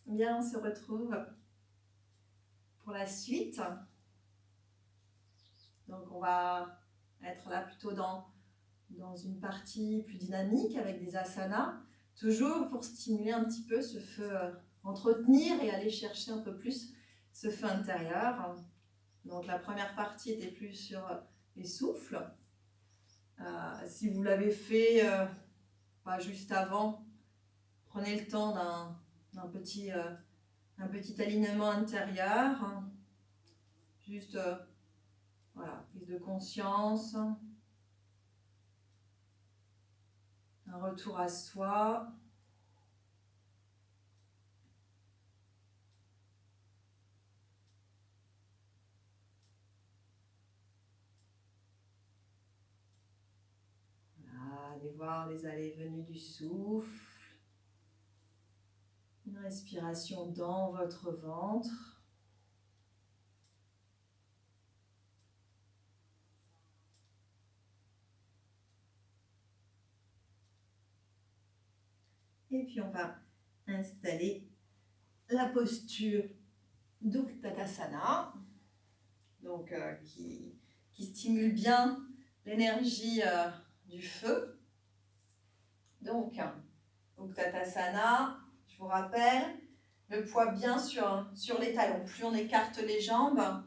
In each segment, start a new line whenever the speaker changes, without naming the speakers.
Bien, on se retrouve pour la suite. Donc on va être là plutôt dans une partie plus dynamique avec des asanas, toujours pour stimuler un petit peu ce feu, entretenir et aller chercher un peu plus ce feu intérieur. Donc la première partie était plus sur les souffles. Si vous l'avez fait pas juste avant, prenez le temps d'un petit alignement intérieur. Juste voilà, prise de conscience, un retour à soi. Voilà, allez voir les allées et venues du souffle. Une respiration dans votre ventre. Et puis on va installer la posture d'Utkatasana, donc qui stimule bien l'énergie du feu. Donc Utkatasana, je vous rappelle, le poids bien sur les talons. Plus on écarte les jambes,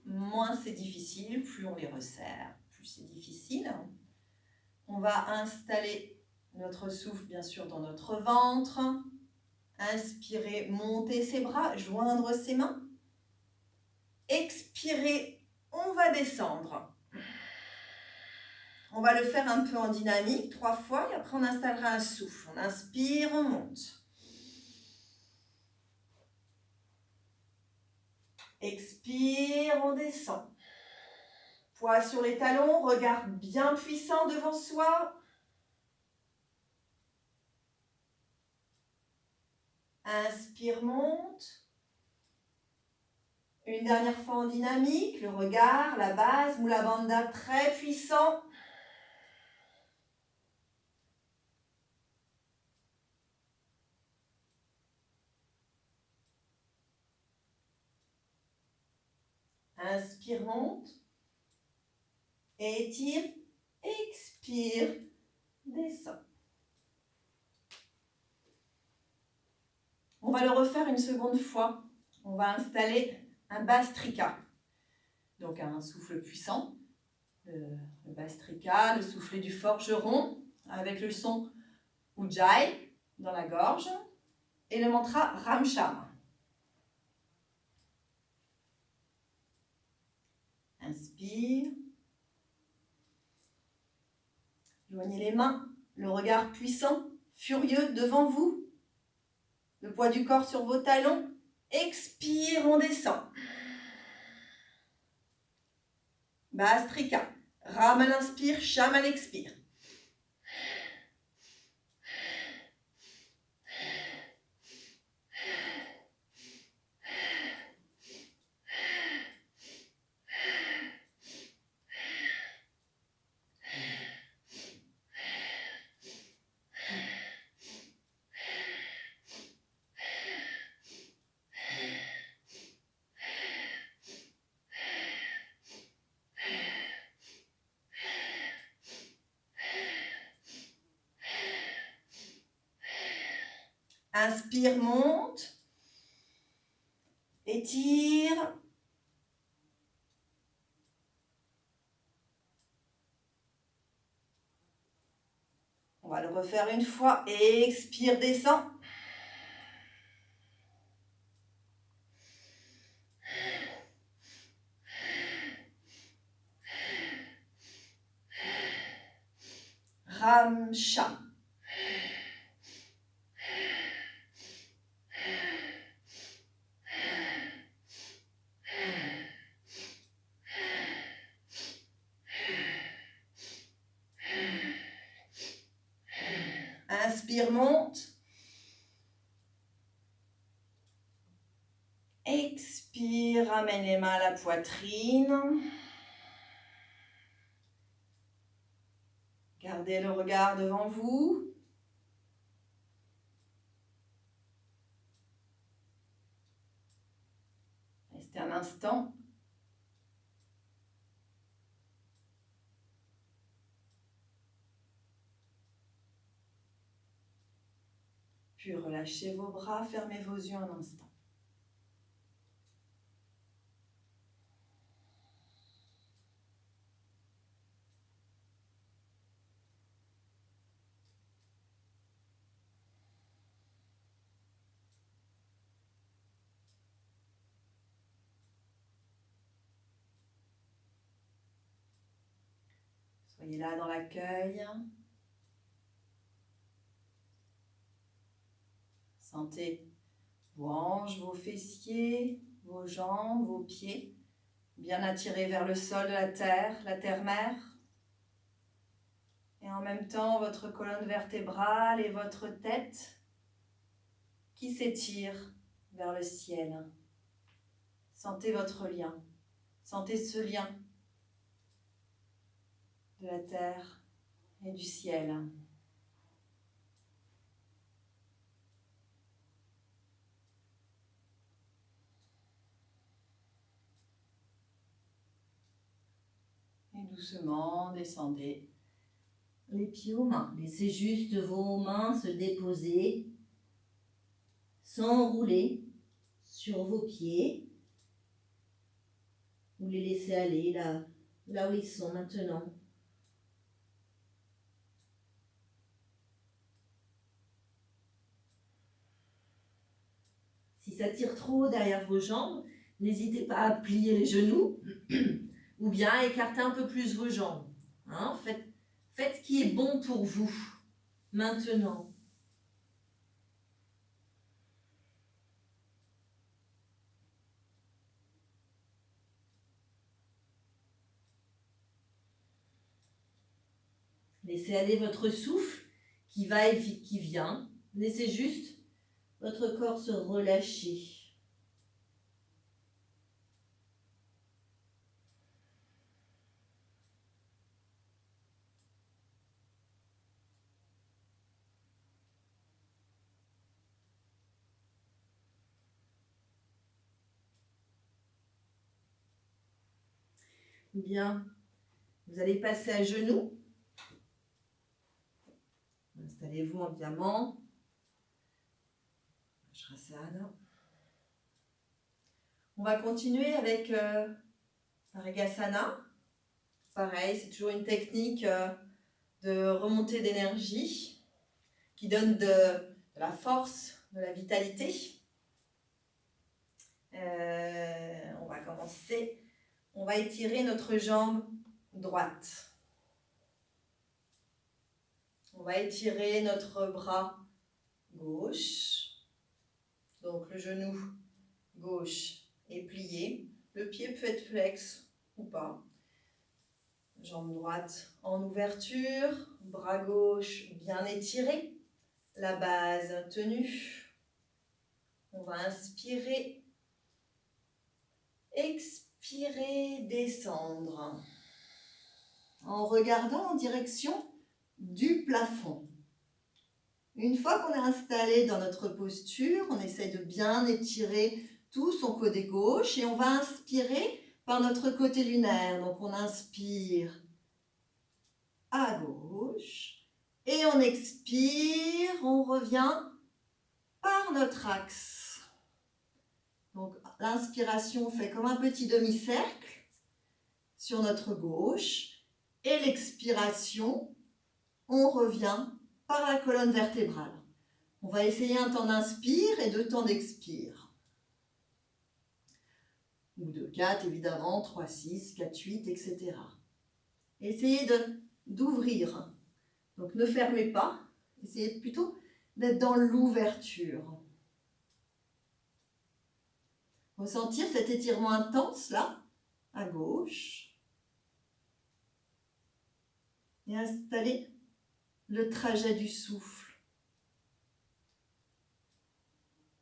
moins c'est difficile, plus on les resserre, plus c'est difficile. On va installer notre souffle bien sûr dans notre ventre. Inspirez, montez ses bras, joindre ses mains. Expirez, on va descendre. On va le faire un peu en dynamique, 3 fois, et après on installera un souffle. On inspire, on monte. Expire, on descend. Poids sur les talons, regard bien puissant devant soi. Inspire, monte. Une dernière fois en dynamique, le regard, la base, Mula Bandha très puissant. Inspire, monte. Étire, expire, descend. On va le refaire une seconde fois. On va installer un Bhastrika. Donc un souffle puissant. Le Bhastrika, le soufflet du forgeron, avec le son Ujjayi dans la gorge. Et le mantra Ram Sham. Inspire. Joignez les mains, le regard puissant, furieux devant vous. Le poids du corps sur vos talons. Expire, on descend. Bhastrika. Ram à l'inspire, Sham à l'expire. Inspire, monte. Étire. On va le refaire une fois. Expire, descend. Ram Sham. Inspire, monte. Expire, ramène les mains à la poitrine. Gardez le regard devant vous. Restez un instant. Puis relâchez vos bras, fermez vos yeux un instant. Soyez là dans l'accueil. Sentez vos hanches, vos fessiers, vos jambes, vos pieds, bien attirés vers le sol de la terre-mère. Et en même temps, votre colonne vertébrale et votre tête qui s'étire vers le ciel. Sentez votre lien. Sentez ce lien de la terre et du ciel. Et doucement, descendez les pieds aux mains. Laissez juste vos mains se déposer, s'enrouler sur vos pieds. Vous les laissez aller là où ils sont maintenant. Si ça tire trop derrière vos jambes, n'hésitez pas à plier les genoux ou bien à écarter un peu plus vos jambes. Hein, faites ce qui est bon pour vous maintenant. Laissez aller votre souffle qui va et qui vient. Laissez juste votre corps se relâcher. Bien, vous allez passer à genoux. Installez-vous en diamant. Vajrasana. On va continuer avec Varigasana. Pareil, c'est toujours une technique de remontée d'énergie qui donne de la force, de la vitalité. On va commencer. On va étirer notre jambe droite. On va étirer notre bras gauche. Donc le genou gauche est plié. Le pied peut être flex ou pas. Jambe droite en ouverture. Bras gauche bien étiré. La base tenue. On va inspirer. Expirer, descendre. En regardant en direction du plafond. Une fois qu'on est installé dans notre posture, on essaie de bien étirer tout son côté gauche et on va inspirer par notre côté lunaire. Donc on inspire à gauche et on expire, on revient par notre axe. Donc l'inspiration fait comme un petit demi-cercle sur notre gauche et l'expiration, on revient par la colonne vertébrale. On va essayer un temps d'inspire et 2 temps d'expire. Ou 2, 4 évidemment, 3, 6, 4, 8, etc. Essayez d'ouvrir. Donc ne fermez pas, essayez plutôt d'être dans l'ouverture. Ressentir cet étirement intense là, à gauche. Et installer le trajet du souffle.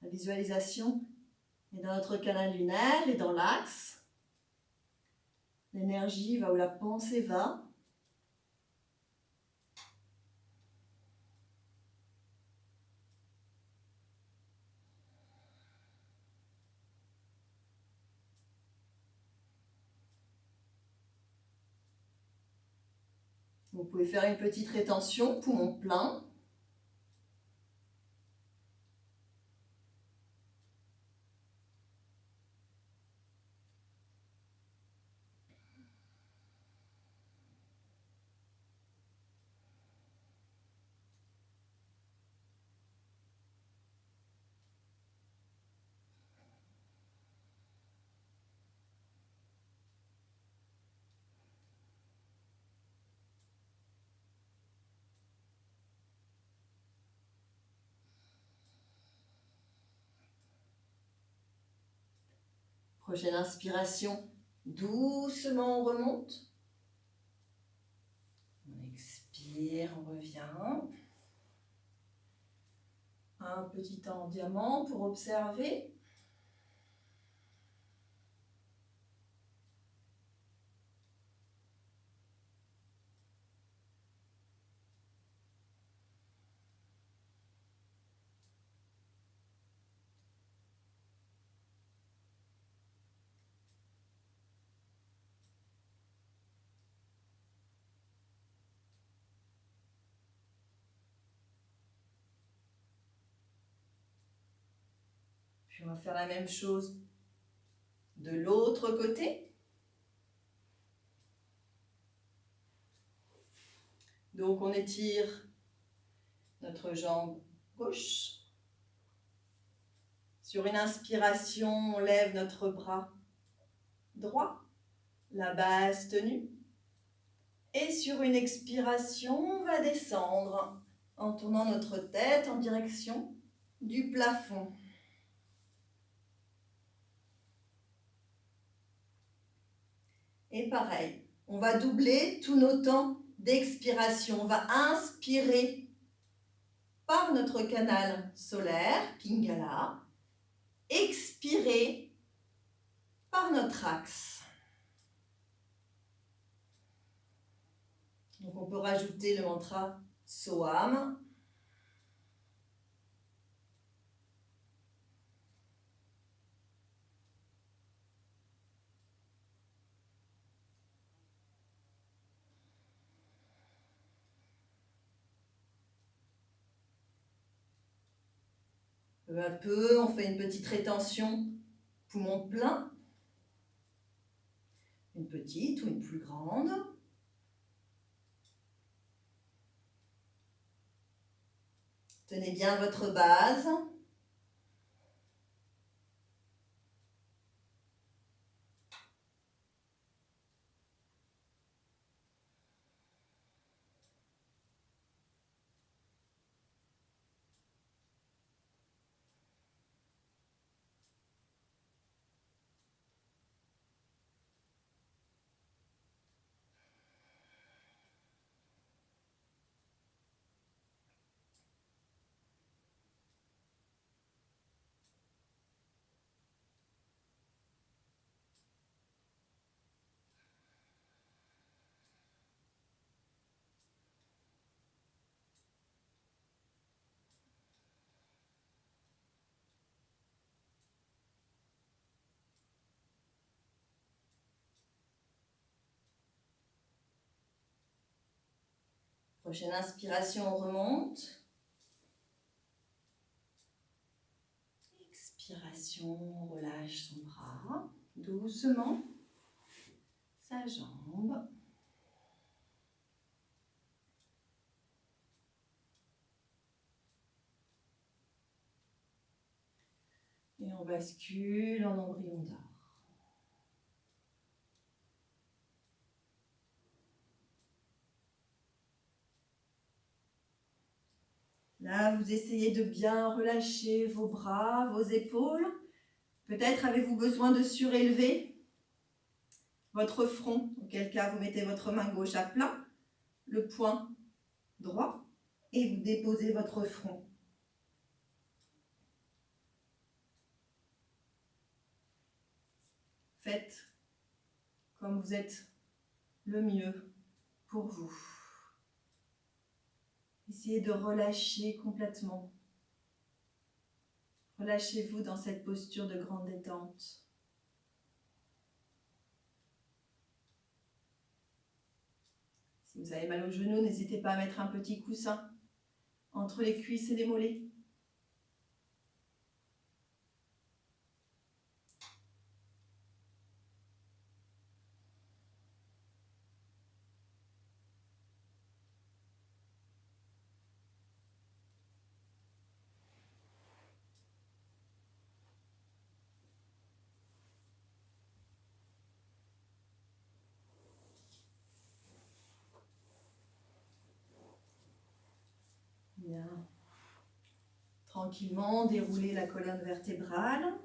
La visualisation est dans notre canal lunaire et dans l'axe. L'énergie va où la pensée va. Vous pouvez faire une petite rétention, poumon plein. Prochaine inspiration, doucement on remonte. On expire, on revient. Un petit temps en diamant pour observer. Puis on va faire la même chose de l'autre côté. Donc on étire notre jambe gauche. Sur une inspiration, on lève notre bras droit, la base tenue. Et sur une expiration, on va descendre en tournant notre tête en direction du plafond. Et pareil, on va doubler tous nos temps d'expiration. On va inspirer par notre canal solaire, Pingala, expirer par notre axe. Donc on peut rajouter le mantra Soham. Peu à peu, on fait une petite rétention, poumon plein. Une petite ou une plus grande. Tenez bien votre base. Prochaine inspiration, on remonte. Expiration, on relâche son bras doucement, sa jambe. Et on bascule en embryon d'or. Là, vous essayez de bien relâcher vos bras, vos épaules. Peut-être avez-vous besoin de surélever votre front, auquel cas vous mettez votre main gauche à plat, le poing droit, et vous déposez votre front. Faites comme vous êtes le mieux pour vous. Essayez de relâcher complètement. Relâchez-vous dans cette posture de grande détente. Si vous avez mal aux genoux, n'hésitez pas à mettre un petit coussin entre les cuisses et les mollets. Bien. Tranquillement, déroulez la colonne vertébrale.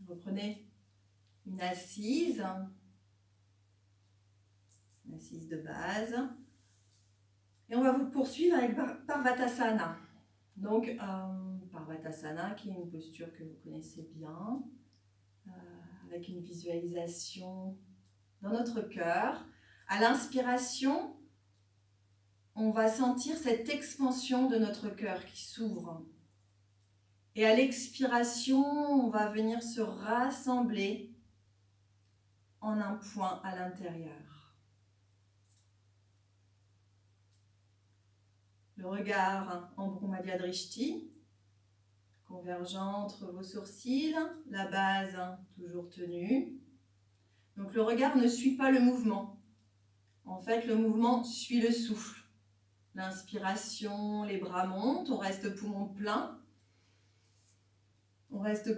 Reprenez une assise de base. Et on va vous poursuivre avec Parvatasana. Donc, Parvatasana, qui est une posture que vous connaissez bien, avec une visualisation dans notre cœur. À l'inspiration, on va sentir cette expansion de notre cœur qui s'ouvre. Et à l'expiration, on va venir se rassembler en un point à l'intérieur. Le regard en Brahmadya Drishti, convergent entre vos sourcils, la base toujours tenue. Donc le regard ne suit pas le mouvement. En fait, le mouvement suit le souffle. L'inspiration, les bras montent, on reste poumon plein. On reste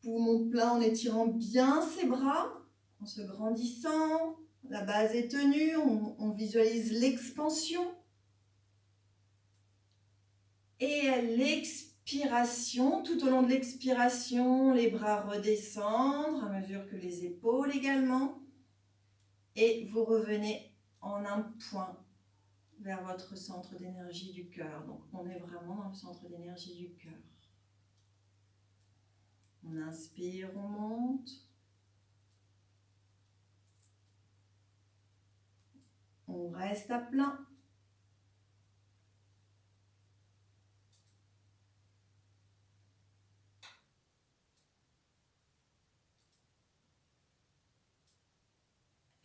poumon plein en étirant bien ses bras, en se grandissant. La base est tenue, on visualise l'expansion. Et à l'expiration, tout au long de l'expiration, les bras redescendent à mesure que les épaules également. Et vous revenez en un point vers votre centre d'énergie du cœur. Donc on est vraiment dans le centre d'énergie du cœur. On inspire, on monte. On reste à plein.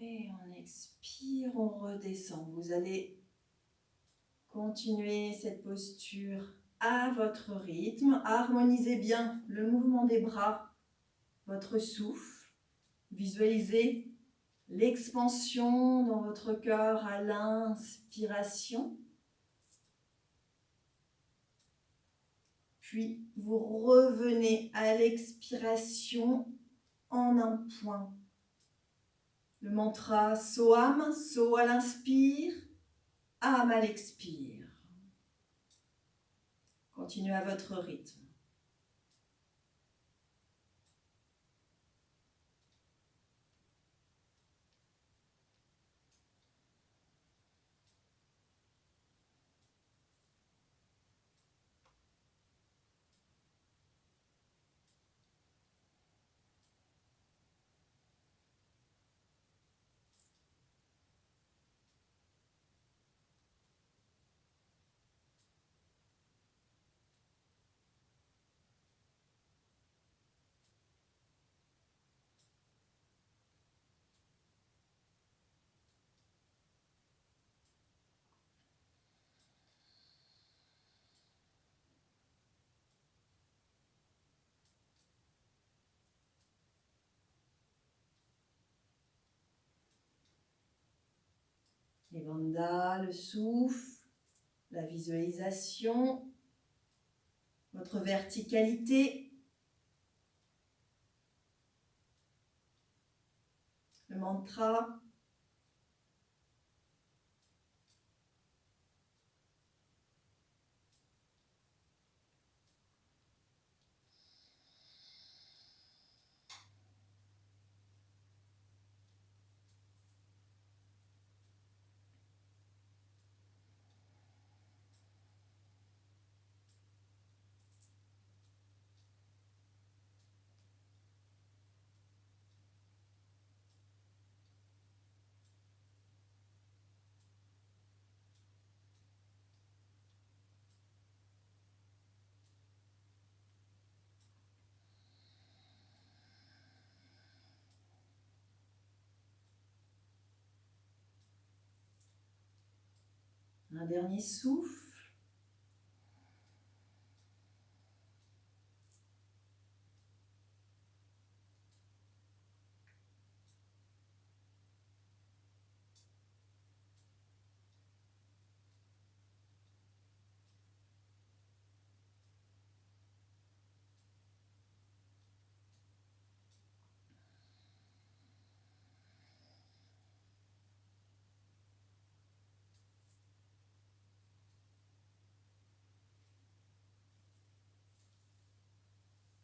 Et on expire, on redescend. Vous allez continuer cette posture à votre rythme. Harmonisez bien le mouvement des bras, votre souffle. Visualisez l'expansion dans votre cœur à l'inspiration. Puis vous revenez à l'expiration en un point. Le mantra Soham, So à l'inspire, Am à l'expire. Continuez à votre rythme. Les bandhas, le souffle, la visualisation, votre verticalité, le mantra. Un dernier souffle.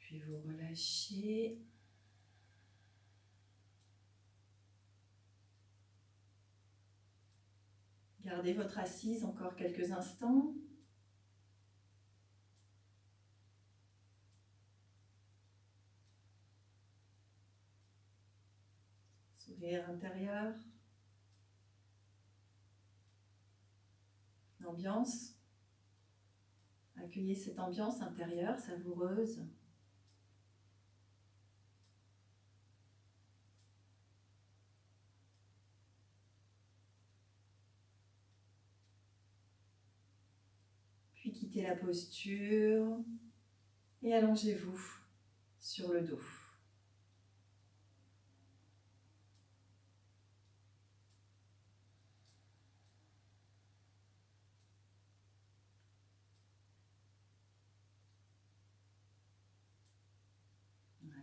Puis vous relâchez. Gardez votre assise encore quelques instants. Sourire intérieur. L'ambiance. Accueillez cette ambiance intérieure savoureuse. Puis quittez la posture et allongez-vous sur le dos.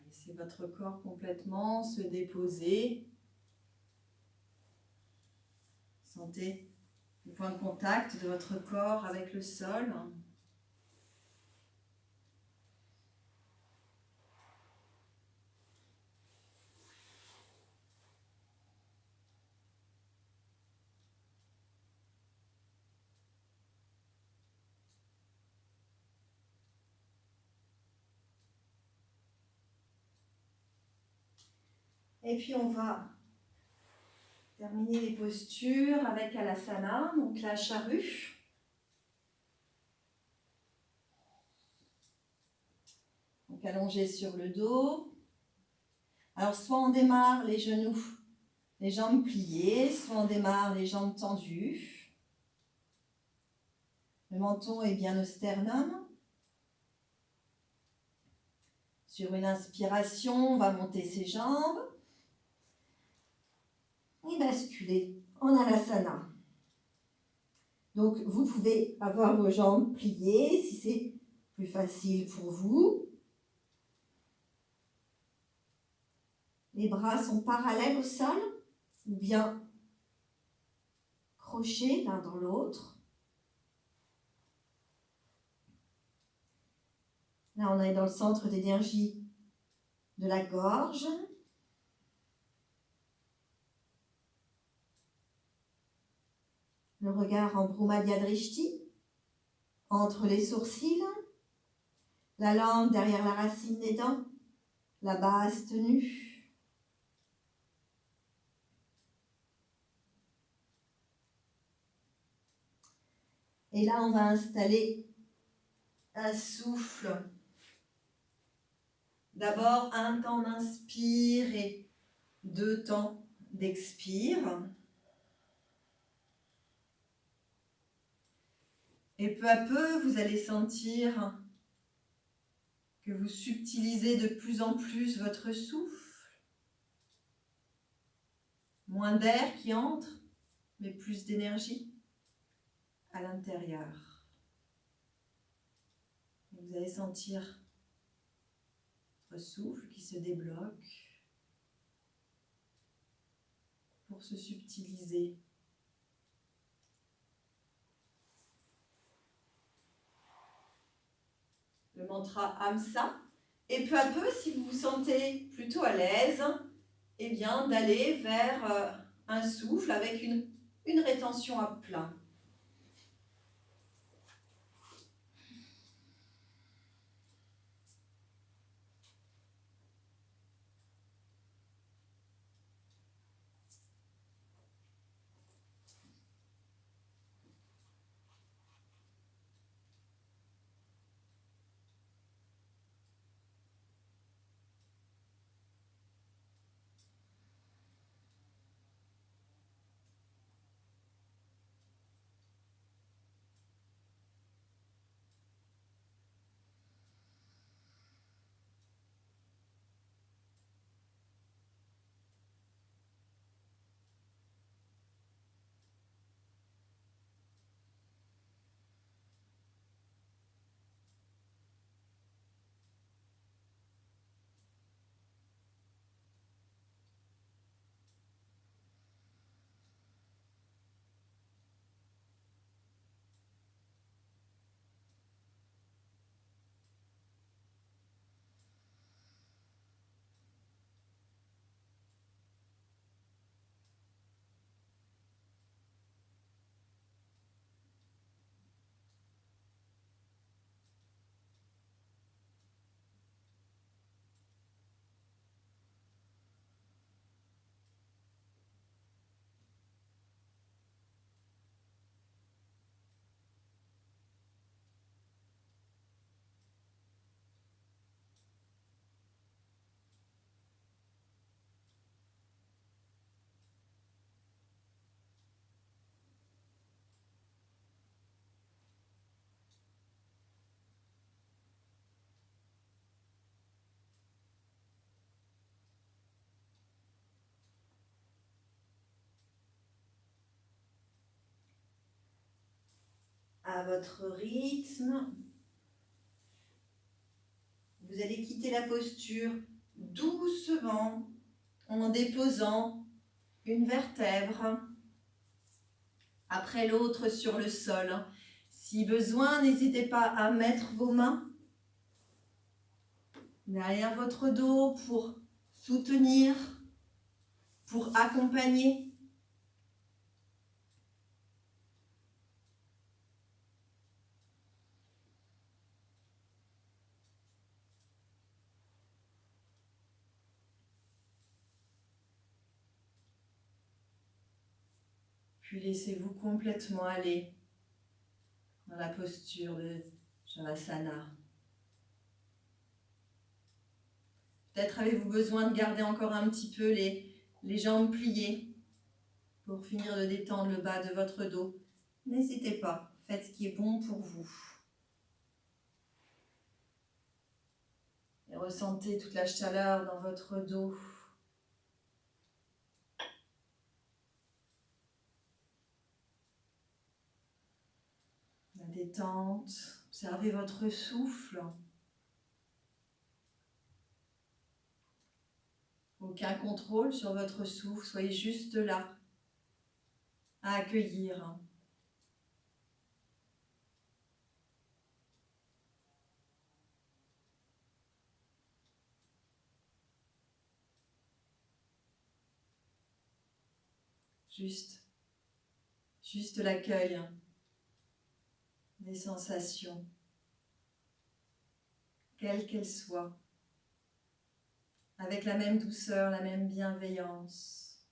Laissez votre corps complètement se déposer. Sentez le point de contact de votre corps avec le sol. Et puis on va terminer les postures avec Alasana, donc la charrue. Donc allongé sur le dos. Alors soit on démarre les genoux, les jambes pliées, soit on démarre les jambes tendues. Le menton est bien au sternum. Sur une inspiration, on va monter ses jambes et basculer en Alasana. Donc vous pouvez avoir vos jambes pliées si c'est plus facile pour vous. Les bras sont parallèles au sol ou bien crochés l'un dans l'autre. Là, on est dans le centre d'énergie de la gorge. Le regard en Brahmadyadrishti, entre les sourcils. La langue derrière la racine des dents. La base tenue. Et là, on va installer un souffle. D'abord, un temps d'inspire et 2 temps d'expire. Et peu à peu, vous allez sentir que vous subtilisez de plus en plus votre souffle. Moins d'air qui entre, mais plus d'énergie à l'intérieur. Vous allez sentir votre souffle qui se débloque pour se subtiliser. Le mantra Hamsa. Et peu à peu, si vous vous sentez plutôt à l'aise, eh bien d'aller vers un souffle avec une rétention à plein. à votre rythme. Vous allez quitter la posture doucement en déposant une vertèbre après l'autre sur le sol. Si besoin, n'hésitez pas à mettre vos mains derrière votre dos pour soutenir, pour accompagner. Puis laissez-vous complètement aller dans la posture de Shavasana. Peut-être avez-vous besoin de garder encore un petit peu les jambes pliées pour finir de détendre le bas de votre dos. N'hésitez pas, faites ce qui est bon pour vous. Et ressentez toute la chaleur dans votre dos. La détente, observez votre souffle. Aucun contrôle sur votre souffle, soyez juste là, à accueillir. Juste l'accueil des sensations, quelles qu'elles soient, avec la même douceur, la même bienveillance.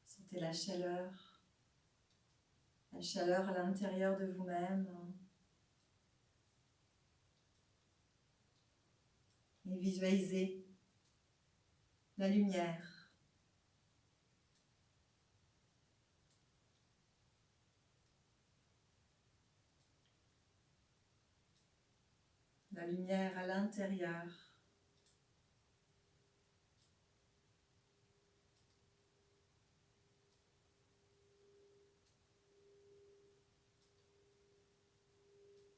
Sentez la chaleur à l'intérieur de vous-même. Et visualisez la lumière. La lumière à l'intérieur.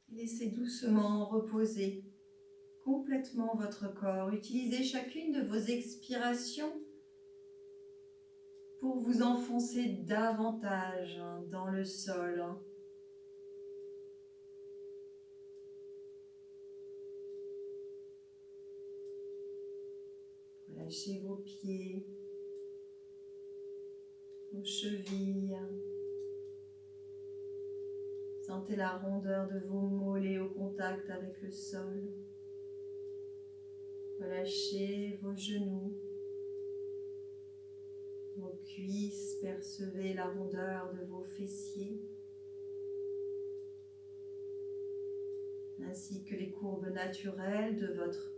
Laissez doucement reposer complètement votre corps. Utilisez chacune de vos expirations pour vous enfoncer davantage dans le sol. Relâchez vos pieds, vos chevilles. Sentez la rondeur de vos mollets au contact avec le sol. Relâchez vos genoux, vos cuisses, percevez la rondeur de vos fessiers, ainsi que les courbes naturelles de votre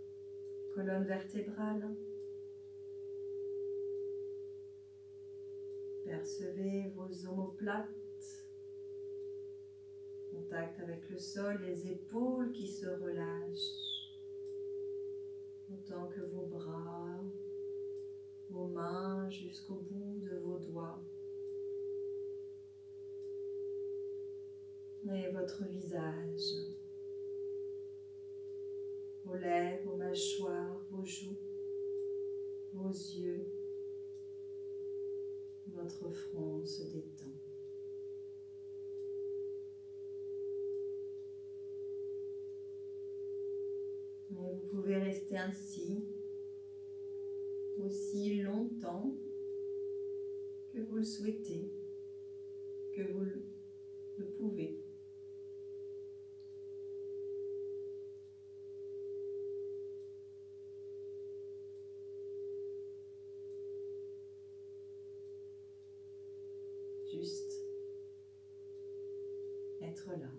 colonne vertébrale. Percevez vos omoplates, contact avec le sol, les épaules qui se relâchent, autant que vos bras, vos mains jusqu'au bout de vos doigts. Et votre visage, vos lèvres, vos mâchoires, vos joues, vos yeux, votre front se détend. Et vous pouvez rester ainsi aussi longtemps que vous le souhaitez, que vous le pouvez. Juste être là.